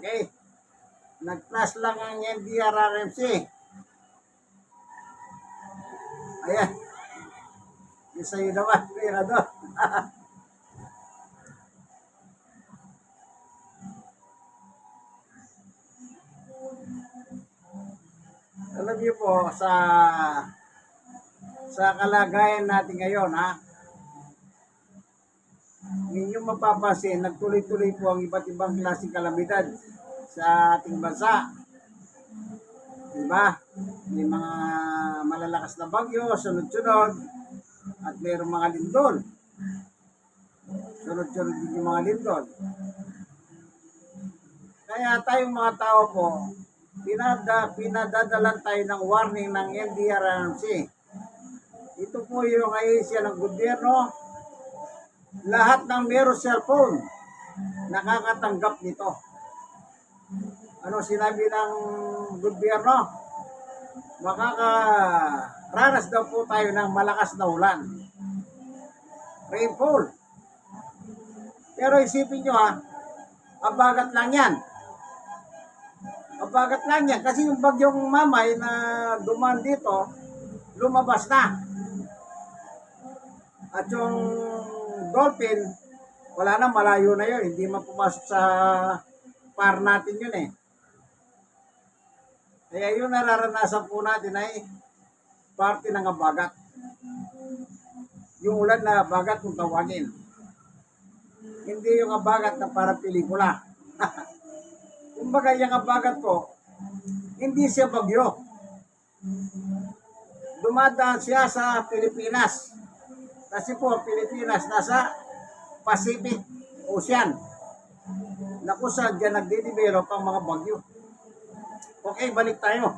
Okay. Nag-flash lang ang NDRRMC. Ayan. Yung sa'yo naman, Mirador. Alam niyo po, sa kalagayan natin ngayon, ha, ninyong mapapansin, nagtuloy-tuloy po ang iba't ibang klaseng kalamidad sa ating bansa. Diba? May mga malalakas na bagyo, sunod-sunod, at mayroong mga lindol. Sunod-sunod din yung mga lindol. Kaya tayong mga tao po, pinadadalan tayo ng warning ng NDRRMC. Ito po yung ayusya ng gobyerno. Lahat ng meron cellphone, nakakatanggap nito. Ano sinabi ng gobyerno? Makakaranas daw po tayo ng malakas na ulan. Rainfall. Pero isipin nyo, abagat lang yan. Abagat lang yan. Kasi yung bagyong Mamay na dumaan dito, lumabas na. At yung dolphin, wala na, malayo na yun. Hindi mapumasok sa par natin yun eh. Kaya yun nararanasan po natin ay parte ng abagat. Yung ulan na abagat kung tawagin. Hindi yung abagat na parang pelikula. Kumbaga yung abagat po, hindi siya bagyo. Dumadaan siya sa Pilipinas. Kasi po, Pilipinas nasa Pacific Ocean. Na kung saan dyan nagde-develop ang mga bagyo. Okay, balik tayo.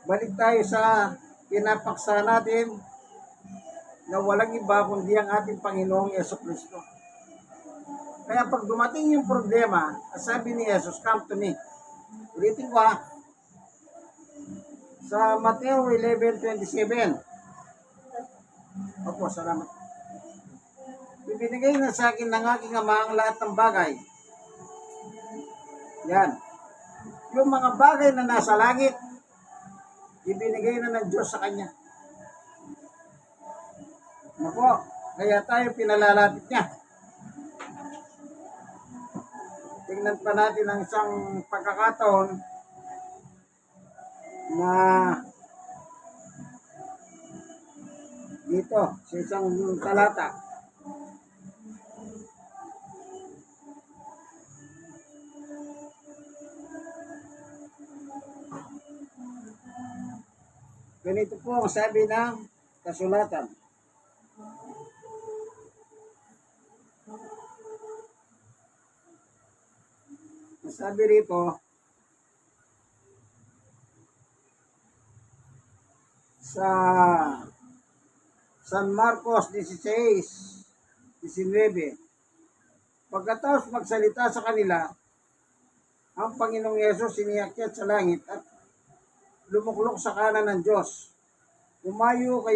Balik tayo sa pinapaksa natin na walang iba kundi ang ating Panginoong Jesucristo. Kaya pag dumating yung problema, sabi ni Jesus, come to me. Ulitin ko sa Mateo 11:27. Opo, salamat. Ibinigay na sa akin ng aking Ama ang lahat ng bagay. Yan. Yung mga bagay na nasa langit, ibinigay na ng Diyos sa Kanya. Opo, kaya tayo pinalalapit niya. Tingnan pa natin ang isang pagkakataon na dito, sa isang talata. Ganito po ang sabi ng kasulatan. Sabi rito, sa San Marcos 16:19, pagkatapos magsalita sa kanila, ang Panginoong Yesus siniakyat sa langit at lumuklok sa kanan ng Diyos. Umayo nga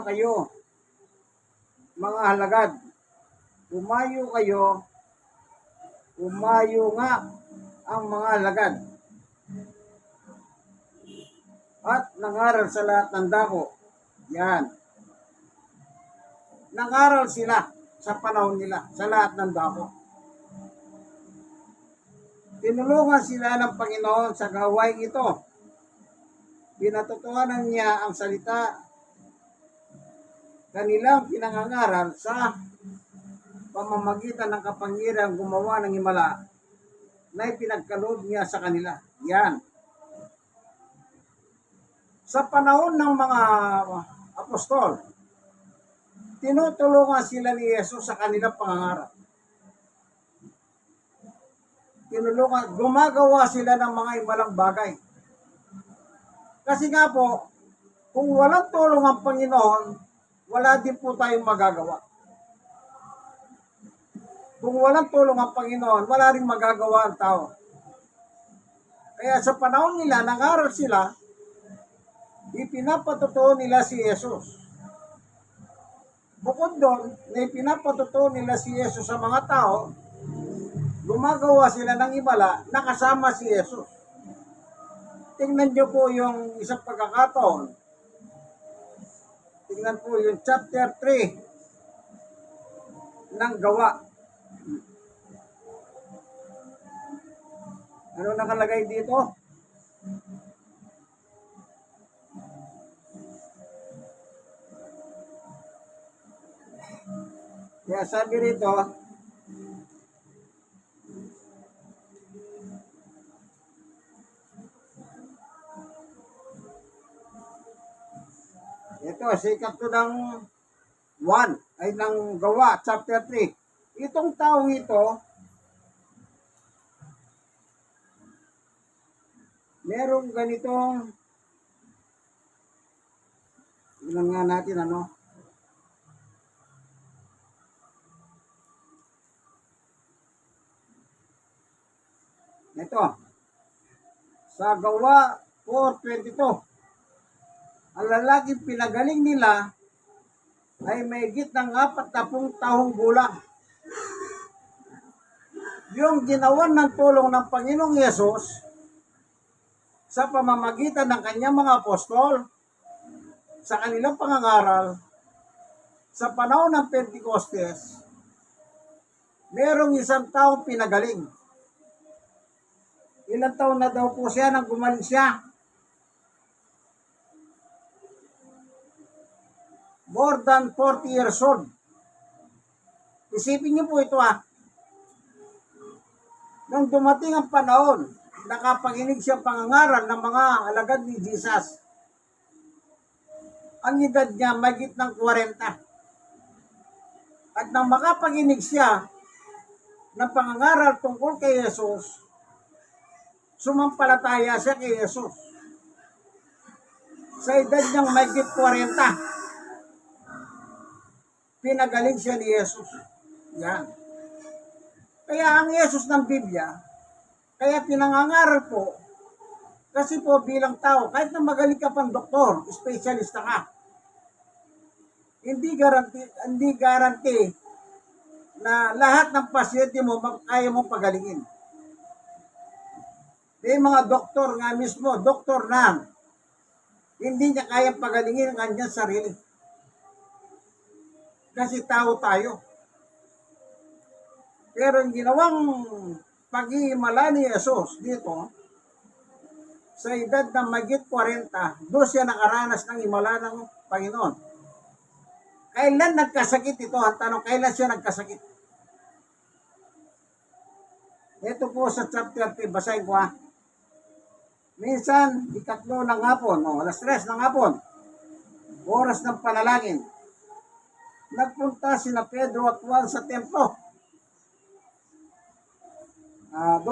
kayo, mga halagad. Umayo nga ang mga halagad. At nangaral sa lahat ng dako. Yan. Nangaral sila sa panahon nila, sa lahat ng dako. Tinulungan sila ng Panginoon sa gawain ito. Pinatutuhanan niya ang salita kanilang pinangangaral sa pamamagitan ng kapangyarihan gumawa ng himala na ipinagkaloob niya sa kanila. Yan. Sa panahon ng mga apostol, tinutulungan sila ni Jesus sa kanilang pangangaral. Gumagawa sila ng mga himalang bagay. Kasi nga po, kung walang tulong ang Panginoon, wala din po tayong magagawa. Kung walang tulong ang Panginoon, wala rin magagawa ang tao. Kaya sa panahon nila, nangaral sila, ipinapatotoo nila si Jesus. Bukod doon, na ipinapatutuo nila si Yesus sa mga tao, gumagawa sila ng himala na kasama si Yesus. Tingnan niyo po yung isang pagkakataon. Tingnan po yung chapter 3 ng Gawa. Ano nakalagay dito? Kaya sabi rito, ito, sa ikatlo ng 1, ay ng Gawa, chapter 3. Itong taong ito, merong ganitong, tingnan nga natin ano, ito, sa Gawa 4:22, ang lalaking pinagaling nila ay mahigit ng 40 taong gulang. Yung ginawan ng tulong ng Panginoong Yesus sa pamamagitan ng kanyang mga apostol, sa kanilang pangangaral, sa panahon ng Pentecostes, merong isang taong pinagaling. Ilang taon na daw po siya nang gumaling siya? More than 40 years old. Isipin niyo po ito Nang dumating ang panahon, nakapanginig siya pangangaral ng mga alagad ni Jesus. Ang edad niya mahigit ng 40. At nang makapanginig siya ng pangangaral tungkol kay Jesus, sumampalataya siya kay Jesus. Sa edad niyang mahigit 40, pinagaling siya ni Jesus. Yan. Kaya ang Jesus ng Biblia, kaya pinangangaral po, kasi po bilang tao, kahit na magaling ka pang doktor, espesyalista ka, hindi garanti na lahat ng pasyente mo kaya mong pagalingin. May mga doktor nga mismo, doktor na, hindi niya kayang pagalingin ang kanyang sarili. Kasi tao tayo. Pero yung ginawang pag-iimala ni Jesus dito, sa edad na mahigit 40, doon siya nakaranas ng himala ng Panginoon. Kailan nagkasakit ito? Ang tanong, kailan siya nagkasakit? Ito po sa chapter 3, basahin ko Minsan, ikatlo ng hapon, alas 3 ng hapon, oras ng panalangin, nagpunta sina Pedro at Juan sa templo. 2.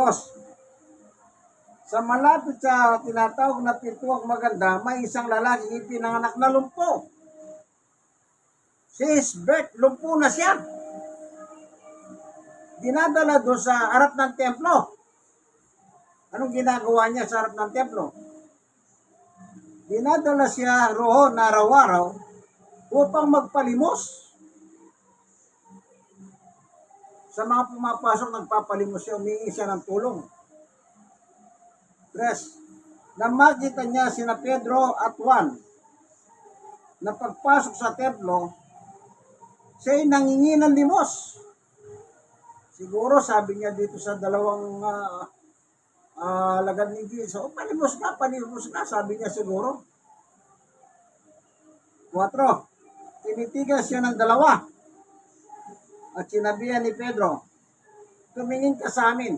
Sa malapit sa tinatawag na pintuang maganda, may isang lalaking ipinanganak na lumpo. Since birth, lumpo na siya. Dinadala doon sa harap ng templo. Anong ginagawa niya sa harap ng templo? Dinadala siya roon araw-araw upang magpalimos. Sa mga pumapasok, nagpapalimos siya, humingi siya ng tulong. 3. Nang makita niya sina Pedro at Juan na pagpasok sa templo, siya'y nangingi ng limos. Siguro sabi niya dito sa dalawang lagad ni Jesus, palimos ka, sabi niya siguro. 4. Tinitigan siya ng dalawa at sinabihan ni Pedro, tumingin ka sa amin.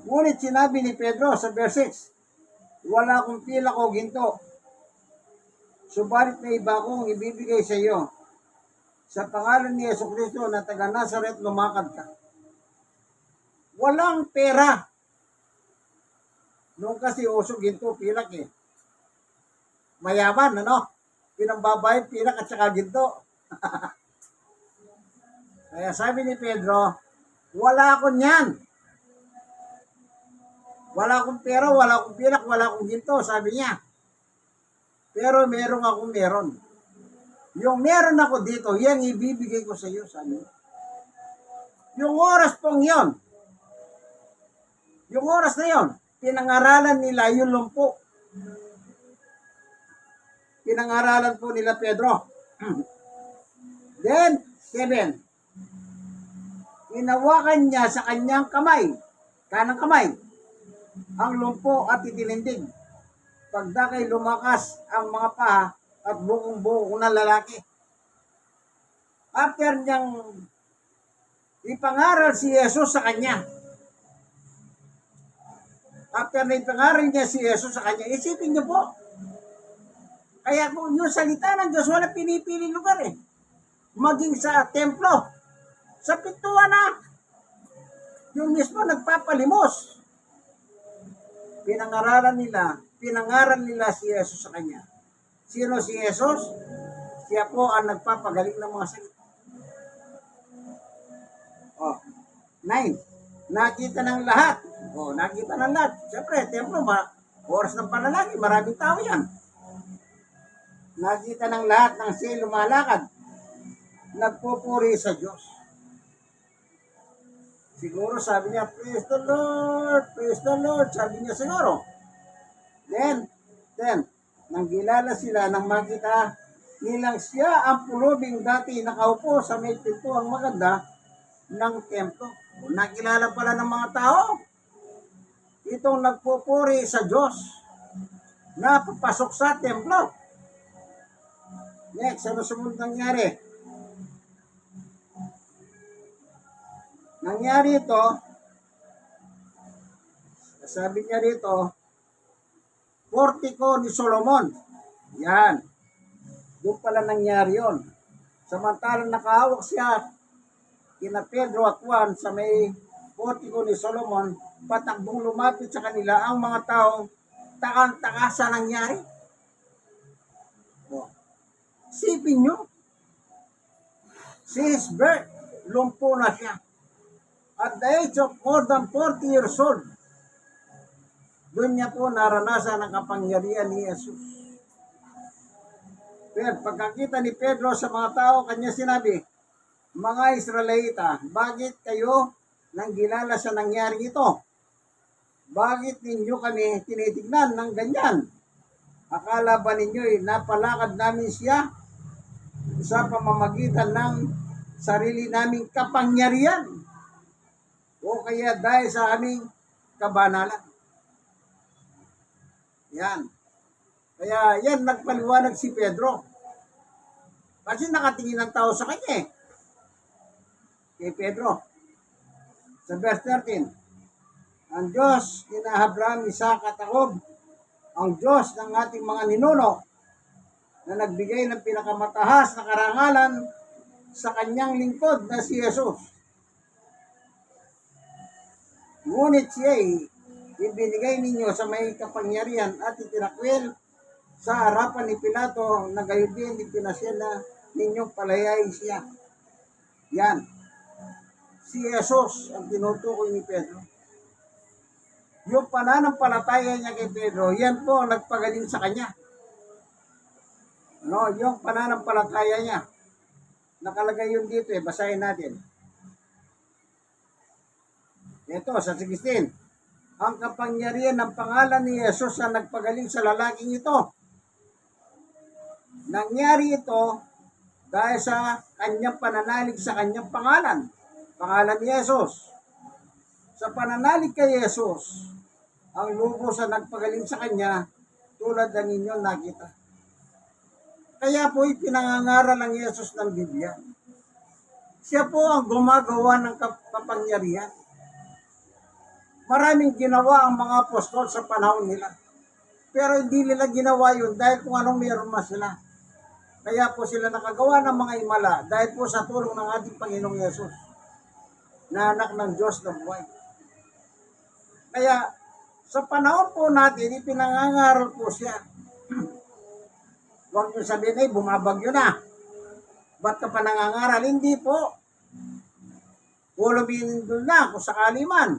Ngunit sinabi ni Pedro sa verse 6, wala akong pilak o ginto, subalit may iba akong ibibigay sa iyo. Sa pangalan ni Jesucristo na taga Nazaret, lumakad ka. Walang pera. Noong kasi uso ginto, pilak Mayaman, pinambabayad, pilak at saka ginto. Kaya sabi ni Pedro, wala akong yan. Wala akong pera, wala akong pilak, wala akong ginto, sabi niya. Pero meron. Yung meron ako dito, yan ibibigay ko sa iyo, sabi niya. Yung oras pong yon, yung oras na yon, pinangaralan nila yung lumpo. Pinangaralan po nila Pedro. Then, 7. Inawakan niya sa kanyang kamay, kanang kamay, ang lumpo at itinindig. Pagdakay lumakas ang mga paa at buong-buo ng lalaki. After niyang ipangaral si Jesus sa kanya, after na ipangaral niya si Jesus sa kanya, isipin niyo po, kaya kung yung salita ng Diyos, wala pinipili lugar eh. Maging sa templo, sa pintuan na, yung mismo nagpapalimos. Pinangaral nila si Jesus sa kanya. Sino si Jesus? Siya po ang nagpapagaling ng mga sakit. 9. Nakita ng lahat. Nakita ng lahat. Siyempre, templo, oras ng panalangin, maraming tao yan. Nakita ng lahat ng siya lumalakad. Nagpupuri sa Diyos. Siguro sabi niya, praise the Lord, sabi niya siguro. Then, nang gilala sila, nang makita nilang siya ang pulubing dati nakaupo sa may pintuang maganda ng templo. Nakilala pala ng mga tao, itong nagpupuri sa Diyos na papasok sa templo. Next, ano sumunod nangyari? Nangyari ito, sabi niya rito, portiko ni Solomon. Yan. Doon pala nangyari yon. Samantalang nakahawak siya kina Pedro at Juan sa may portiko ni Solomon, patakbong lumapit sa kanila ang mga taong takang-taka sa nangyari. Sipin nyo, since birth, lumpo na siya. At the age of more than 40 years old, doon niya po naranasan ang kapangyarihan ni Jesus. Pero pagkakita ni Pedro sa mga tao, kanya sinabi, mga Israelita, bakit kayo nang gilala sa nangyari ito? Bakit ninyo kami tinitignan ng ganyan? Akala ba ninyo'y napalakad namin siya sa pamamagitan ng sarili naming kapangyarihan? O kaya dahil sa aming kabanalan? Yan. Kaya yan, nagpaliwanag si Pedro. Kasi nakatingin ang tao sa kanya eh. Kay Pedro. Sa verse 13. Ang Diyos kina Abraham, Isaac at Jacob, ang Diyos ng ating mga ninuno na nagbigay ng pinakamatahas na karangalan sa kanyang lingkod na si Jesus. Ngunit siya'y ibinigay ninyo sa may kapangyarihan at itinakwil sa harapan ni Pilato na gayon din ipinasya na ninyong palayain siya. Yan. Si Jesus ang tinutukoy ni Pedro. Yung pananampalataya niya kay Pedro, yan po ang nagpagaling sa kanya. Yung pananampalataya niya. Nakalagay yun dito basahin natin. Ito, sa 16. Ang kapangyarihan ng pangalan ni Jesus ang nagpagaling sa lalaking ito. Nangyari ito dahil sa kanyang pananalig sa kanyang pangalan. Pangalan ni Jesus. Sa pananalig kay Jesus, ang lubos ang nagpagaling sa kanya tulad ng inyong nakita. Kaya po ipinangangaral ng Jesus ng Biblia. Siya po ang gumagawa ng kapangyarihan. Maraming ginawa ang mga apostol sa panahon nila. Pero hindi nila ginawa yun dahil kung anong meron mas sila. Kaya po sila nakagawa ng mga himala dahil po sa tulong ng ating Panginoong Yesus na anak ng Diyos na buhay. Kaya sa panahon po natin, ipinangangaral po siya. Huwag niyo sabihin ay bumabagyo na. Ba't ka pa nangangaral? Hindi po. Pulubihin doon na kung sakali man.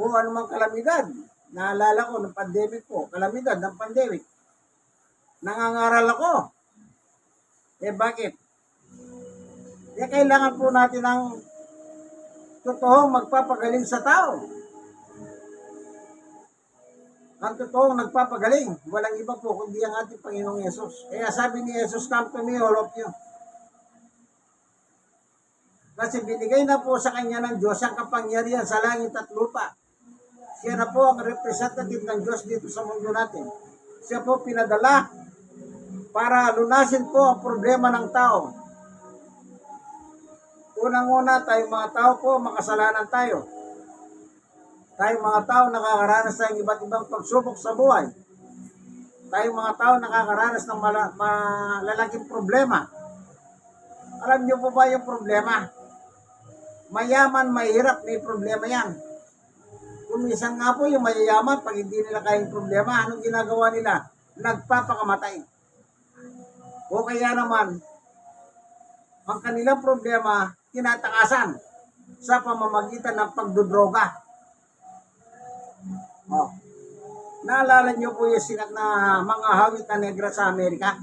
O anumang kalamidad. Naalala ko ng pandemic po, kalamidad ng pandemic. nangangaral ako. Eh bakit? Eh kailangan po natin ng totoong magpapagaling sa tao. Ang totoong nagpapagaling, walang iba po kundi ang ating Panginoong Yesus. Kaya sabi ni Yesus, "Come to me, all of you." Kasi binigay na po sa kanya ng Diyos ang kapangyarihan sa langit at lupa. Siya na po ang representative ng Diyos dito sa mundo natin. Siya po pinadala para lunasin po ang problema ng tao. Unang-una, tayong mga tao po, makasalanan tayo. Tayong mga tao nakakaranas ng iba't ibang pagsubok sa buhay. Tayong mga tao nakakaranas ng malalaking problema. Alam niyo po ba yung problema? Mayaman, mahirap, may problema yan. Kung minsan nga po yung mayayaman, pag hindi nila kayang problema, anong ginagawa nila? Nagpapakamatay. O kaya naman, ang kanilang problema, tinatakasan sa pamamagitan ng pagdodroga. Oh. Naalala niyo po yung sikat na mga hawit na negra sa Amerika?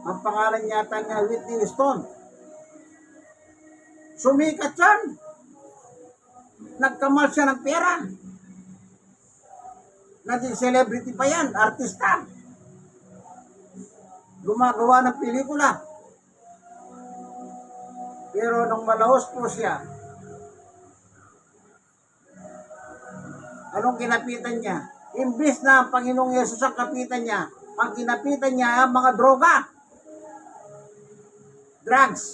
Ang pangalan yata niya, Whitney Houston. Sumikat yan. Nagkamal siya ng pera. Naging celebrity pa yan, artista. Gumagawa ng pelikula. Pero nung malahos po siya, anong kinapitan niya? Imbis na ang Panginoong Yesus ang kapitan niya, ang kinapitan niya ang mga droga. Drugs.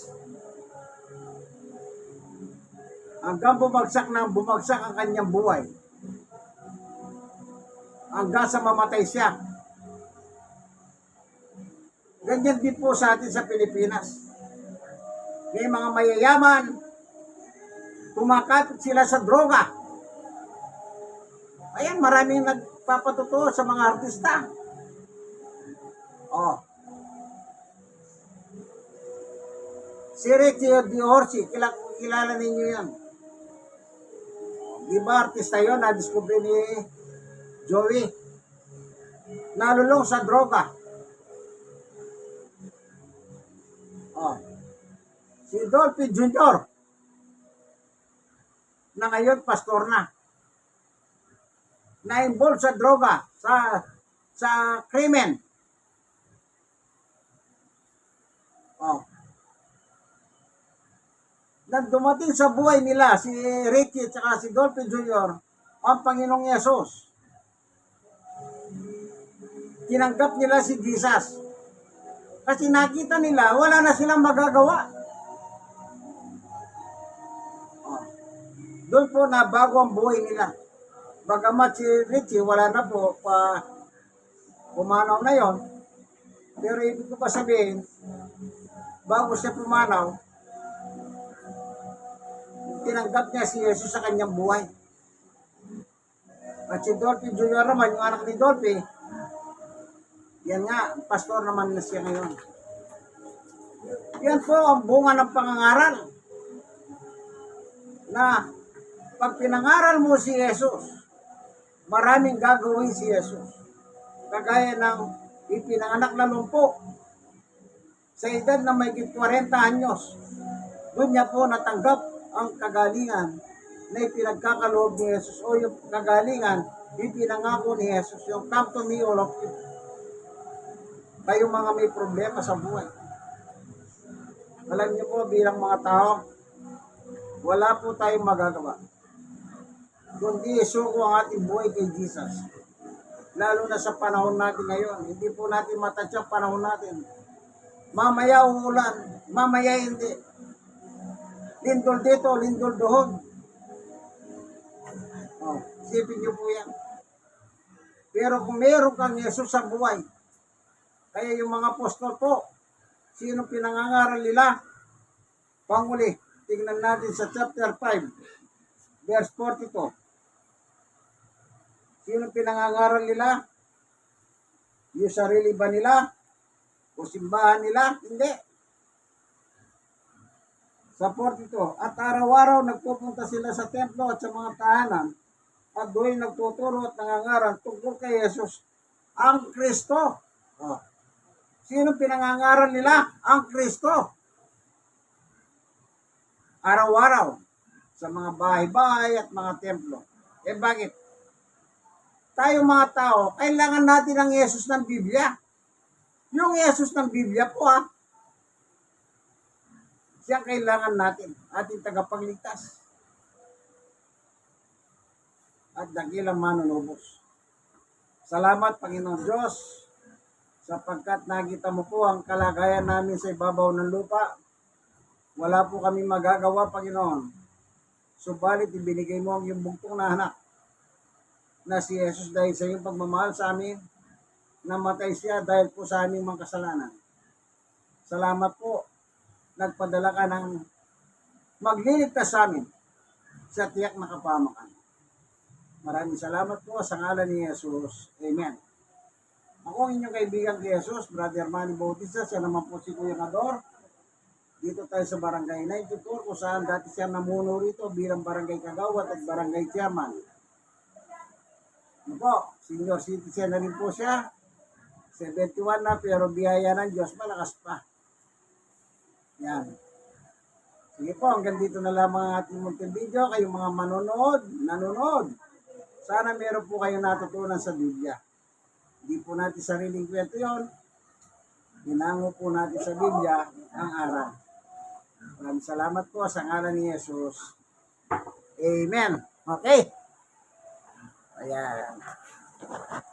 Hanggang bumagsak ang kanyang buhay. Hanggang sa mamatay siya. Ganyan din po sa atin sa Pilipinas. May mga mayayaman, kumakapit sila sa droga. Ayan, maraming nagpapatotoo sa mga artista. Oh. Si Ricky Diorsi, kilala ninyo yan. Di ba artista yun, na-discover ni Joey? Nalulong sa droga. Oh. Si Dolphy Jr. na ngayon pastor na. Na-involve sa droga, sa krimen. Oh. Nang dumating sa buhay nila, si Ricky at saka si Dolphy Jr., ang Panginoong Yesus. Tinanggap nila si Jesus. Kasi nakita nila, wala na silang magagawa. Oh. Doon po na bago ang buhay nila. Bagamat si Richie, wala na po, pumanaw na yon. Pero ibig ko pa sabihin, bago siya pumanaw, tinanggap niya si Jesus sa kanyang buhay. At si Dolphy Jr. naman, yung anak ni Dolphy, yan nga, pastor naman na siya ngayon. Yan po ang bunga ng pangangaral. Na pag pinangaral mo si Jesus, maraming gagawin si Jesus. Kagaya ng ipinanganak na lumpo sa edad na may 40 anyos. Doon niya po natanggap ang kagalingan na ipinagkakaloob ni Jesus o yung kagalingan ipinangako ni Jesus, yung "Come to me, all of you." Kayong mga may problema sa buhay. Alam niyo po, bilang mga tao, wala po tayong magagawa kundi isuko ang ating buhay kay Jesus. Lalo na sa panahon natin ngayon. Hindi po natin matatsak panahon natin. Mamaya umulan, mamaya hindi. Lindol dito, lindol doon. Oh, isipin niyo po yan. Pero kung meron kang Yesus sa buhay, kaya yung mga apostol po, sino pinangangaral nila? Panguli, tingnan natin sa chapter 5, verse 42. Sino pinangangaral nila? Yung sarili ba nila? O simbahan nila? Hindi. Sa 42, at araw-araw nagpupunta sila sa templo at sa mga tahanan at doon nagtuturo at nangangaral tungkol kay Jesus, ang Kristo. Oh. Sino pinangangaral nila? Ang Kristo. Araw-araw. Sa mga bahay-bahay at mga templo. Eh bakit? Tayo mga tao, kailangan natin ang Yesus ng Biblia. Yung Yesus ng Biblia po siya kailangan natin, ating tagapagligtas. At dakilang manunubos. Salamat Panginoon Diyos, sapagkat nakita mo po ang kalagayan namin sa ibabaw ng lupa. Wala po kami magagawa, Panginoon. Subalit ibinigay mo ang iyong bugtong na anak na si Jesus dahil sa iyong pagmamahal sa amin, namatay siya dahil po sa aming mga kasalanan. Salamat po, nagpadala ka ng magliligtas sa amin sa tiyak na kapamakan. Maraming salamat po sa ngalan ni Jesus. Amen. Ako ang inyong kaibigan kay Jesus, Brother Manny Bautista, siya naman po si Kuya Nador. Dito tayo sa Barangay 94 kung saan dati siya namuno rito bilang Barangay Kagawad at Barangay Chairman. Ano po, senior citizen na rin po siya. 71 na pero biyaya ng Diyos, malakas pa. Yan. Sige po, hanggang dito na lamang ang ating munting video. Kayong mga nanonood. Sana meron po kayong natutunan sa Biblia. Hindi po natin sariling kwento yun. Hinango po natin sa Biblia ang aral. Maraming salamat po sa ngalan ni Jesus. Amen. Okay. Ayan.